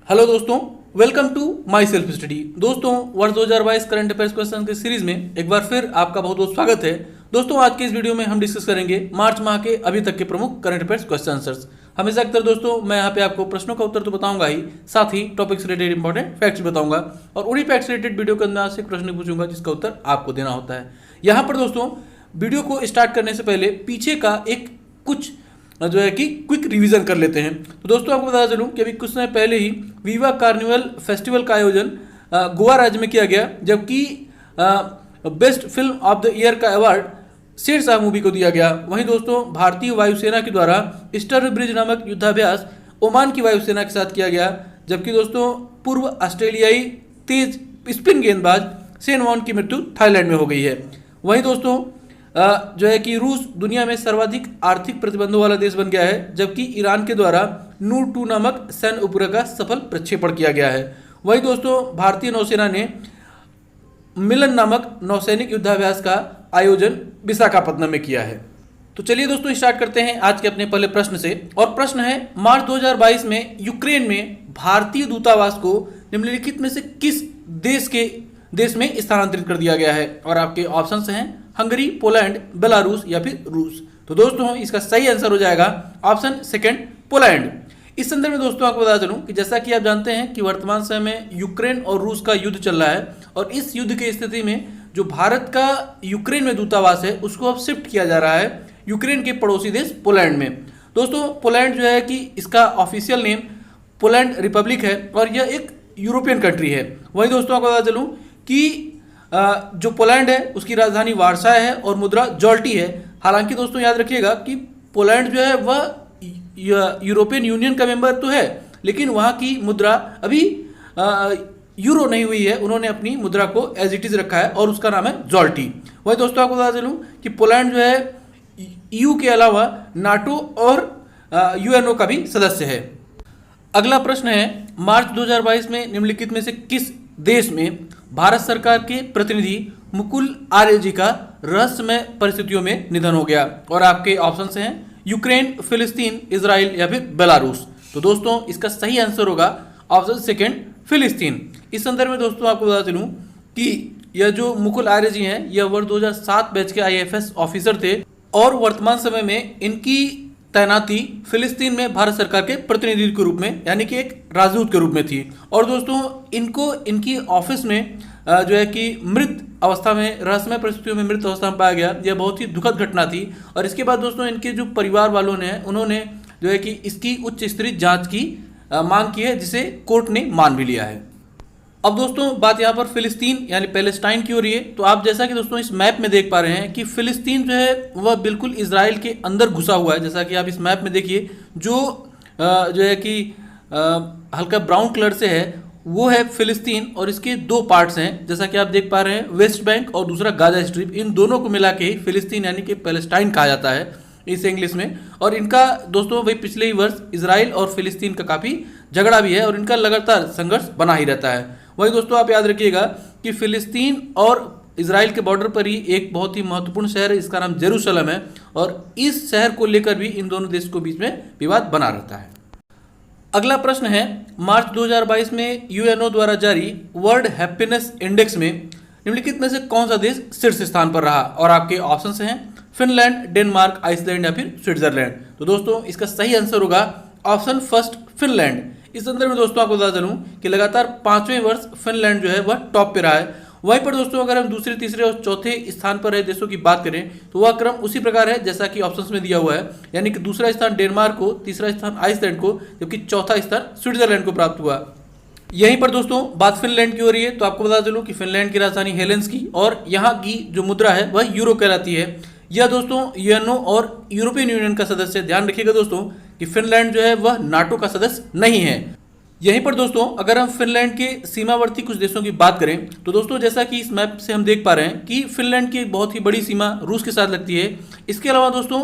Hello दोस्तों, welcome to my self study. दोस्तों, वर्ष 2022 करंट अफेयर्स क्वेश्चन के सीरीज में एक बार फिर आपका बहुत बहुत स्वागत है। दोस्तों, आज के इस वीडियो में हम डिस्कस करेंगे मार्च माह के अभी तक के प्रमुख करंट अफेयर्स क्वेश्चन आंसर्स। हमेशा अक्सर दोस्तों मैं यहाँ पे आपको प्रश्नों का उत्तर तो बताऊंगा ही, साथ ही टॉपिक से रिलेटेड इंपॉर्टेंट फैक्ट्स बताऊंगा और उन्हीं फैक्ट्स रिलेटेड वीडियो के अंदर से एक प्रश्न पूछूंगा जिसका उत्तर आपको देना होता है। यहाँ पर दोस्तों वीडियो को स्टार्ट करने से पहले पीछे का एक कुछ जो है कि क्विक रिवीजन कर लेते हैं। तो दोस्तों आपको बता चलूं कि अभी कुछ समय पहले ही वीवा कार्निवल फेस्टिवल का आयोजन गोवा राज्य में किया गया, जबकि best film of the year का अवार्ड शेरशाह मूवी को दिया गया। वहीं दोस्तों भारतीय वायुसेना के द्वारा स्टर ब्रिज नामक युद्धाभ्यास ओमान की वायुसेना के साथ किया गया, जबकि दोस्तों पूर्व ऑस्ट्रेलियाई तेज स्पिन गेंदबाज शेन वॉन की मृत्यु थाईलैंड में हो गई है। वहीं दोस्तों जो है कि रूस दुनिया में सर्वाधिक आर्थिक प्रतिबंधों वाला देश बन गया है, जबकि ईरान के द्वारा नूर 2 नामक सैन्य उपग्रह का सफल प्रक्षेपण किया गया है। वहीं दोस्तों भारतीय नौसेना ने मिलन नामक नौसैनिक युद्धाभ्यास का आयोजन विशाखापत्तनम में किया है। तो चलिए दोस्तों स्टार्ट करते हैं आज के अपने पहले प्रश्न से, और प्रश्न है मार्च 2022 में यूक्रेन में भारतीय दूतावास को निम्नलिखित में से किस देश में स्थानांतरित कर दिया गया है। और आपके ऑप्शंस हैं हंगरी, पोलैंड, बेलारूस या फिर रूस। तो दोस्तों इसका सही आंसर हो जाएगा ऑप्शन सेकंड, पोलैंड। इस संदर्भ में दोस्तों आपको बता चलूं कि जैसा कि आप जानते हैं कि वर्तमान समय में यूक्रेन और रूस का युद्ध चल रहा है, और इस युद्ध की स्थिति में जो भारत का यूक्रेन में दूतावास है उसको अब शिफ्ट किया जा रहा है यूक्रेन के पड़ोसी देश पोलैंड में। दोस्तों पोलैंड जो है कि इसका ऑफिशियल नेम पोलैंड रिपब्लिक है और यह एक यूरोपियन कंट्री है। वहीं दोस्तों आपको बता चलूं कि जो पोलैंड है उसकी राजधानी वार्सा है और मुद्रा जॉल्टी है। हालांकि दोस्तों याद रखिएगा कि पोलैंड जो है वह यूरोपियन यूनियन का मेंबर तो है, लेकिन वहाँ की मुद्रा अभी यूरो नहीं हुई है। उन्होंने अपनी मुद्रा को एज इट इज रखा है और उसका नाम है जॉल्टी। वही दोस्तों आपको बता चलूँ कि पोलैंड जो है ईयू के अलावा नाटो और यूएनओ का भी सदस्य है। अगला प्रश्न है मार्च 2022 में निम्नलिखित में से किस देश में भारत सरकार के प्रतिनिधि मुकुल आर्य जी का रहस्यमय परिस्थितियों में निधन हो गया। और आपके ऑप्शंस हैं यूक्रेन, फिलिस्तीन, इजराइल या फिर बेलारूस। तो दोस्तों इसका सही आंसर होगा ऑप्शन सेकंड, फिलिस्तीन। इस संदर्भ में दोस्तों आपको बता चलूं कि यह जो मुकुल आर्य जी हैं यह वर्ष 2007 बैच के आईएफएस ऑफिसर थे और वर्तमान समय में इनकी तैनाती फिलिस्तीन में भारत सरकार के प्रतिनिधि के रूप में यानी कि एक राजदूत के रूप में थी। और दोस्तों इनको इनकी ऑफिस में जो है कि मृत अवस्था में, रहस्यमय परिस्थितियों में मृत अवस्था में पाया गया। यह बहुत ही दुखद घटना थी। और इसके बाद दोस्तों इनके जो परिवार वालों ने उन्होंने जो है कि इसकी उच्च स्तरीय जांच की मांग की है, जिसे कोर्ट ने मान भी लिया है। अब दोस्तों बात यहाँ पर फिलिस्तीन यानी पैलेस्टाइन की हो रही है। तो आप जैसा कि दोस्तों इस मैप में देख पा रहे हैं कि फिलिस्तीन जो है वह बिल्कुल इजराइल के अंदर घुसा हुआ है। जैसा कि आप इस मैप में देखिए जो है कि हल्का ब्राउन कलर से है वो है फिलिस्तीन, और इसके दो पार्ट्स हैं जैसा कि आप देख पा रहे हैं, वेस्ट बैंक और दूसरा गाजा स्ट्रिप। इन दोनों को मिला के ही फिलिस्तीन यानी कि पैलेस्टाइन कहा जाता है इस इंग्लिश में। और इनका दोस्तों वही पिछले ही वर्ष इजराइल और फिलिस्तीन का काफ़ी झगड़ा भी है और इनका लगातार संघर्ष बना ही रहता है। वही दोस्तों आप याद रखिएगा कि फिलिस्तीन और इजराइल के बॉर्डर पर ही एक बहुत ही महत्वपूर्ण शहर है, इसका नाम जेरूशलम है, और इस शहर को लेकर भी इन दोनों देशों के बीच में विवाद बना रहता है। अगला प्रश्न है मार्च 2022 में यूएनओ द्वारा जारी वर्ल्ड हैप्पीनेस इंडेक्स में निम्नलिखित में से कौन सा देश शीर्ष स्थान पर रहा। और आपके ऑप्शंस हैं फिनलैंड, डेनमार्क, आइसलैंड या फिर स्विट्जरलैंड। तो दोस्तों इसका सही आंसर होगा ऑप्शन फर्स्ट, फिनलैंड। इस संदर्भ में दोस्तों आपको बता चलूं कि लगातार 5वें वर्ष फिनलैंड जो है वह टॉप पे रहा है। वहीं पर दोस्तों अगर हम दूसरे, तीसरे और चौथे स्थान पर रहे देशों की बात करें तो वह क्रम उसी प्रकार है जैसा कि ऑप्शंस में दिया हुआ है, यानी कि दूसरा स्थान डेनमार्क को, तीसरा स्थान आइसलैंड को, जबकि चौथा स्थान स्विट्जरलैंड को प्राप्त हुआ। यहीं पर दोस्तों बात फिनलैंड की हो रही है। तो आपको बता चलूं कि फिनलैंड की राजधानी हेलेंस्की और यहाँ की जो मुद्रा है वह यूरो कहलाती है। यह दोस्तों यूएनओ और यूरोपियन यूनियन का सदस्य। ध्यान रखिएगा दोस्तों कि फिनलैंड जो है वह नाटो का सदस्य नहीं है। यहीं पर दोस्तों अगर हम फिनलैंड के सीमावर्ती कुछ देशों की बात करें तो दोस्तों जैसा कि इस मैप से हम देख पा रहे हैं कि फिनलैंड की एक बहुत ही बड़ी सीमा रूस के साथ लगती है। इसके अलावा दोस्तों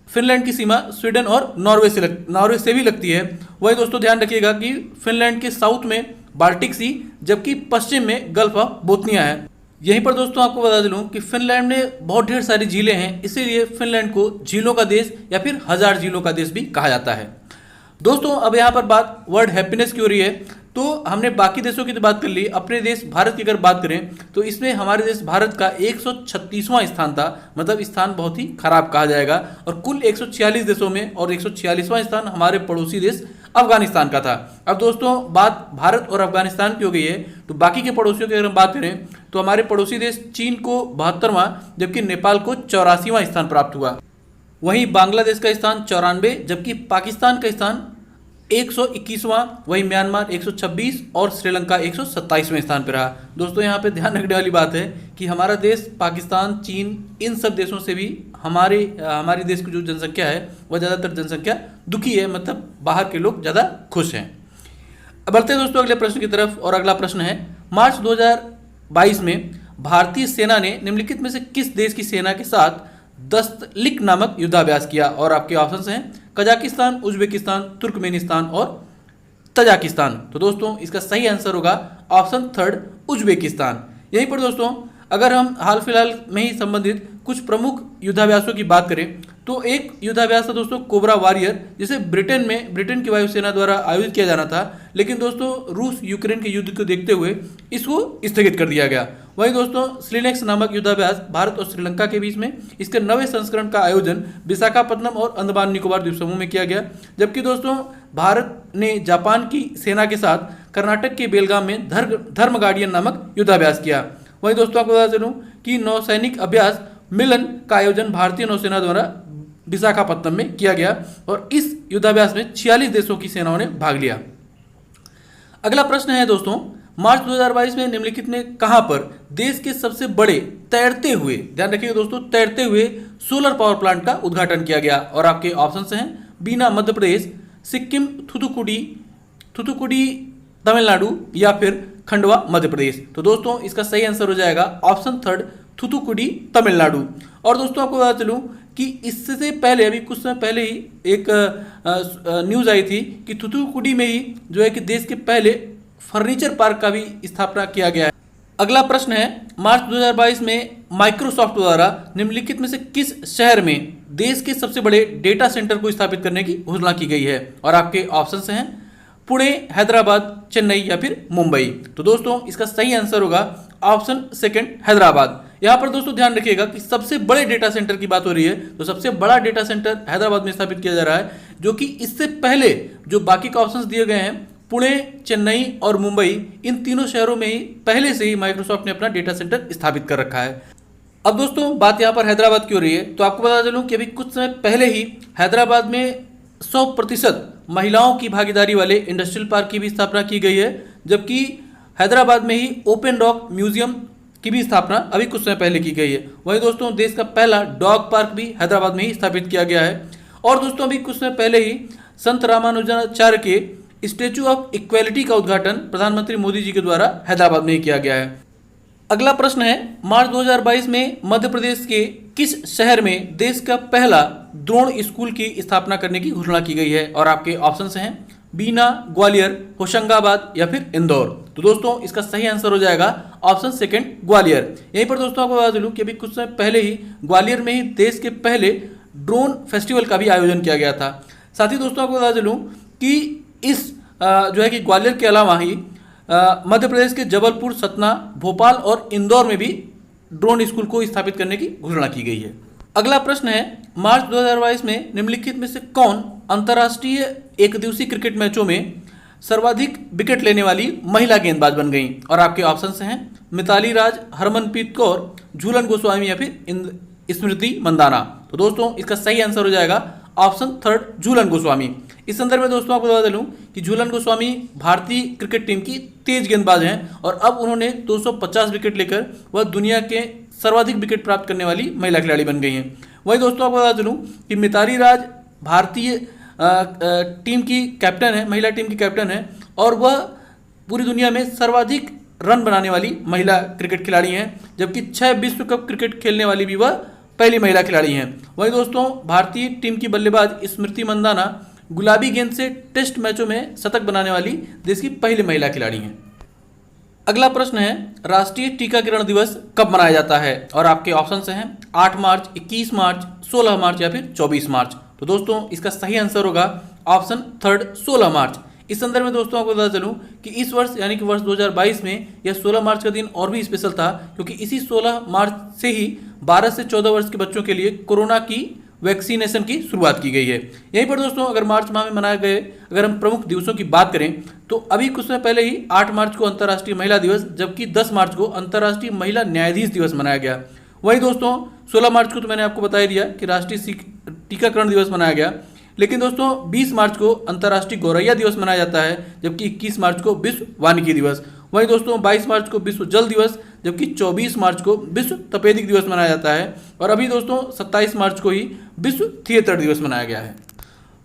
फिनलैंड की सीमा स्वीडन और नॉर्वे से भी लगती है। वही दोस्तों ध्यान रखिएगा कि फिनलैंड के साउथ में बाल्टिक सी, जबकि पश्चिम में गल्फ ऑफ बोथनिया है। यहीं पर दोस्तों आपको बता दूं कि फिनलैंड में बहुत ढेर सारी झीलें हैं, इसीलिए फिनलैंड को झीलों का देश या फिर हजार झीलों का देश भी कहा जाता है। दोस्तों अब यहाँ पर बात वर्ल्ड हैप्पीनेस की हो रही है, तो हमने बाकी देशों की तो बात कर ली, अपने देश भारत की अगर बात करें तो इसमें हमारे देश भारत का 136वां स्थान था, मतलब स्थान बहुत ही खराब कहा जाएगा, और कुल 146 देशों में और 146वां स्थान हमारे पड़ोसी देश अफगानिस्तान का था। अब दोस्तों बात भारत और अफगानिस्तान की हो गई है, तो बाकी के पड़ोसियों की अगर हम बात करें तो हमारे पड़ोसी देश चीन को 72वां, जबकि नेपाल को 84वां स्थान प्राप्त हुआ। वहीं बांग्लादेश का स्थान 94, जबकि पाकिस्तान का स्थान 121वां, वहीं म्यांमार 126 और श्रीलंका 127वें स्थान पर रहा। दोस्तों यहाँ पे ध्यान रखने वाली बात है कि हमारा देश पाकिस्तान, चीन, इन सब देशों से भी हमारे देश की जो जनसंख्या है वह ज़्यादातर जनसंख्या दुखी है, मतलब बाहर के लोग ज़्यादा खुश हैं। अब बढ़ते हैं दोस्तों अगले प्रश्न की तरफ, और अगला प्रश्न है मार्च 2022 में भारतीय सेना ने निम्नलिखित में से किस देश की सेना के साथ दस्तलिक नामक युद्धाभ्यास किया? और आपके ऑप्शंस हैं कजाकिस्तान, उज्बेकिस्तान, तुर्कमेनिस्तान और तजाकिस्तान। तो दोस्तों इसका सही आंसर होगा ऑप्शन थर्ड, उज्बेकिस्तान। यहीं पर दोस्तों अगर हम हाल फिलहाल में ही संबंधित कुछ प्रमुख युद्धाभ्यासों की बात करें तो एक युद्धाभ्यास था दोस्तों कोबरा वॉरियर, जिसे ब्रिटेन की वायुसेना द्वारा आयोजित किया जाना था, लेकिन दोस्तों रूस यूक्रेन के युद्ध को देखते हुए इसको स्थगित कर दिया गया। वहीं दोस्तों स्लिनेक्स नामक युद्धाभ्यास भारत और श्रीलंका के बीच में इसके 9वें संस्करण का आयोजन विशाखापत्तनम और अंडमान निकोबार द्वीप समूह में किया गया, जबकि दोस्तों भारत ने जापान की सेना के साथ कर्नाटक के बेलगाम में धर्म गार्डियन नामक युद्धाभ्यास किया। वहीं दोस्तों आपको बता चलूं कि नौसैनिक अभ्यास मिलन का आयोजन भारतीय नौसेना द्वारा विशाखापत्तनम में किया गया, और इस युद्धाभ्यास में 46 देशों की सेनाओं ने भाग लिया। अगला प्रश्न है दोस्तों मार्च 2022 में निम्नलिखित में कहां पर देश के सबसे बड़े तैरते हुए, ध्यान रखिएगा दोस्तों, तैरते हुए सोलर पावर प्लांट का उद्घाटन किया गया? और आपके ऑप्शन हैं बीना मध्य प्रदेश, सिक्किम, थुथुकुडी तमिलनाडु या फिर खंडवा मध्य प्रदेश। तो दोस्तों इसका सही आंसर हो जाएगा ऑप्शन थर्ड, थुथुकुडी तमिलनाडु। और दोस्तों आपको बता चलूं कि इससे पहले अभी कुछ समय पहले ही एक न्यूज़ आई थी कि थुथुकुडी में ही जो है कि देश के पहले फर्नीचर पार्क का भी स्थापना किया गया है। अगला प्रश्न है मार्च 2022 में माइक्रोसॉफ्ट द्वारा निम्नलिखित में से किस शहर में देश के सबसे बड़े डेटा सेंटर को स्थापित करने की घोषणा की गई है? और आपके ऑप्शंस हैं पुणे, हैदराबाद, चेन्नई या फिर मुंबई। तो दोस्तों इसका सही आंसर होगा ऑप्शन सेकंड, हैदराबाद। यहाँ पर दोस्तों ध्यान रखिएगा कि सबसे बड़े डेटा सेंटर की बात हो रही है, तो सबसे बड़ा डेटा सेंटर हैदराबाद में स्थापित किया जा रहा है, जो कि इससे पहले जो बाकी के ऑप्शंस दिए गए हैं पुणे, चेन्नई और मुंबई, इन तीनों शहरों में ही पहले से ही माइक्रोसॉफ्ट ने अपना डेटा सेंटर स्थापित कर रखा है। अब दोस्तों बात यहाँ पर हैदराबाद की हो रही है, तो आपको बता चलूं कि अभी कुछ समय पहले ही हैदराबाद में 100% महिलाओं की भागीदारी वाले इंडस्ट्रियल पार्क की भी स्थापना की गई है, जबकि हैदराबाद में ही ओपन डॉग म्यूजियम की भी स्थापना अभी कुछ समय पहले की गई है। वहीं दोस्तों देश का पहला डॉग पार्क भी हैदराबाद में ही स्थापित किया गया है। और दोस्तों अभी कुछ समय पहले ही संत रामानुजाचार्य के स्टैचू ऑफ इक्वेलिटी का उद्घाटन प्रधानमंत्री मोदी जी के द्वारा हैदराबाद में ही किया गया है। अगला प्रश्न है मार्च 2022 में मध्य प्रदेश के किस शहर में देश का पहला द्रोण स्कूल की स्थापना करने की घोषणा की गई है? और आपके ऑप्शंस हैं बीना, ग्वालियर, होशंगाबाद या फिर इंदौर। तो दोस्तों इसका सही आंसर हो जाएगा ऑप्शन सेकंड, ग्वालियर। यहीं पर दोस्तों आपको बता दूं कि अभी कुछ समय पहले ही ग्वालियर में ही देश के पहले ड्रोन फेस्टिवल का भी आयोजन किया गया था। साथ ही दोस्तों आपको बता दूं कि इस जो है कि ग्वालियर के अलावा ही मध्य प्रदेश के जबलपुर, सतना, भोपाल और इंदौर में भी ड्रोन स्कूल को स्थापित करने की घोषणा की गई है। अगला प्रश्न है मार्च 2022 में निम्नलिखित में से कौन अंतर्राष्ट्रीय एकदिवसीय क्रिकेट मैचों में सर्वाधिक विकेट लेने वाली महिला गेंदबाज बन गई? और आपके ऑप्शंस हैं मिताली राज, हरमनप्रीत कौर, झूलन गोस्वामी या फिर स्मृति मंदाना। तो दोस्तों इसका सही आंसर हो जाएगा ऑप्शन थर्ड, झूलन गोस्वामी। इस संदर्भ में दोस्तों आपको बता दूं कि झूलन गोस्वामी भारतीय क्रिकेट टीम की तेज गेंदबाज हैं और अब उन्होंने 250 विकेट लेकर वह दुनिया के सर्वाधिक विकेट प्राप्त करने वाली महिला खिलाड़ी बन गई हैं। वहीं दोस्तों आपको बता दूं कि मिताली राज भारतीय टीम की कैप्टन है, महिला टीम की कैप्टन है, और वह पूरी दुनिया में सर्वाधिक रन बनाने वाली महिला क्रिकेट खिलाड़ी हैं, जबकि 6 विश्व कप क्रिकेट खेलने वाली भी वह पहली महिला खिलाड़ी हैं। वहीं दोस्तों भारतीय टीम की बल्लेबाज स्मृति मंदाना गुलाबी गेंद से टेस्ट मैचों में शतक बनाने वाली देश की पहली महिला खिलाड़ी हैं। अगला प्रश्न है राष्ट्रीय टीकाकरण दिवस कब मनाया जाता है? और आपके ऑप्शंस हैं 8 मार्च, 21 मार्च, 16 मार्च या फिर 24 मार्च। तो दोस्तों इसका सही आंसर होगा ऑप्शन थर्ड 16 मार्च। इस संदर्भ में दोस्तों आपको बता चलूं कि इस वर्ष यानी कि वर्ष 2022 में यह 16 मार्च का दिन और भी स्पेशल था, क्योंकि इसी 16 मार्च से ही 12 से 14 वर्ष के बच्चों के लिए कोरोना की वैक्सीनेशन की शुरुआत की गई है। यहीं पर दोस्तों अगर मार्च माह में मनाए गए अगर हम प्रमुख दिवसों की बात करें तो अभी कुछ समय पहले ही 8 मार्च को अंतर्राष्ट्रीय महिला दिवस, जबकि 10 मार्च को अंतर्राष्ट्रीय महिला न्यायाधीश दिवस मनाया गया। वहीं दोस्तों 16 मार्च को तो मैंने आपको बता ही दिया कि राष्ट्रीय टीकाकरण दिवस मनाया गया, लेकिन दोस्तों 20 मार्च को अंतर्राष्ट्रीय गौरैया दिवस मनाया जाता है, जबकि 21 मार्च को विश्व वानिकी दिवस। वहीं दोस्तों 22 मार्च को विश्व जल दिवस, जबकि 24 मार्च को विश्व तपेदिक दिवस मनाया जाता है, और अभी दोस्तों 27 मार्च को ही विश्व थिएटर दिवस मनाया गया है।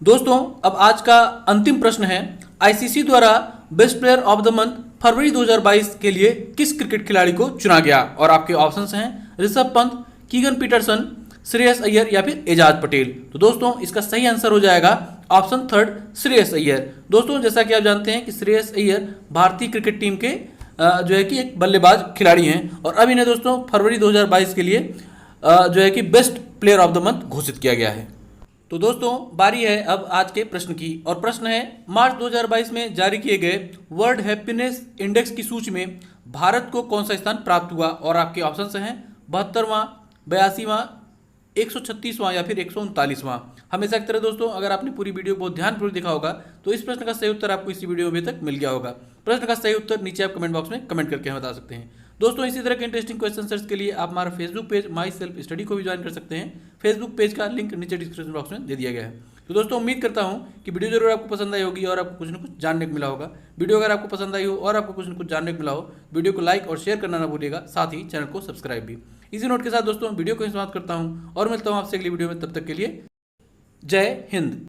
दोस्तों अब आज का अंतिम प्रश्न है, आईसीसी द्वारा best player of the month फरवरी 2022 के लिए किस क्रिकेट खिलाड़ी को चुना गया? और आपके ऑप्शंस हैं ऋषभ पंत, कीगन पीटरसन, श्रेयस अय्यर या फिर एजाज पटेल। तो दोस्तों इसका सही आंसर हो जाएगा ऑप्शन थर्ड श्रेयस अय्यर। दोस्तों जैसा कि आप जानते हैं कि श्रेयस अय्यर भारतीय क्रिकेट टीम के जो है कि एक बल्लेबाज खिलाड़ी हैं, और अब इन्हें दोस्तों फरवरी 2022 के लिए जो है कि best player of the month घोषित किया गया है। तो दोस्तों बारी है अब आज के प्रश्न की, और प्रश्न है मार्च 2022 में जारी किए गए वर्ल्ड हैप्पीनेस इंडेक्स की सूची में भारत को कौन सा स्थान प्राप्त हुआ? और आपके ऑप्शन हैं 72वां, 82वां, 136वां या फिर 139वां। हमेशा की तरह दोस्तों अगर आपने पूरी वीडियो बहुत ध्यानपूर्वक देखा होगा तो इस प्रश्न का सही उत्तर आपको इसी वीडियो में तक मिल गया होगा। प्रश्न का सही उत्तर नीचे आप कमेंट बॉक्स में कमेंट करके हमें बता सकते हैं। दोस्तों इसी तरह के इंटरेस्टिंग क्वेश्चन सर्च के लिए आप हमारा फेसबुक पेज माई सेल्फ स्टडी को भी ज्वाइन कर सकते हैं। फेसबुक पेज का लिंक नीचे डिस्क्रिप्शन बॉक्स में दे दिया गया है। तो दोस्तों उम्मीद करता हूं कि वीडियो जरूर आपको पसंद आई होगी और आपको कुछ न कुछ जानने को मिला होगा। वीडियो अगर आपको पसंद आई हो और आपको कुछ न कुछ जानने को मिला हो, वीडियो को लाइक और शेयर करना ना भूलिएगा, साथ ही चैनल को सब्सक्राइब भी। इसी नोट के साथ दोस्तों वीडियो को समाप्त करता हूं और मिलता हूं आपसे अगली वीडियो में, तब तक के लिए जय हिंद।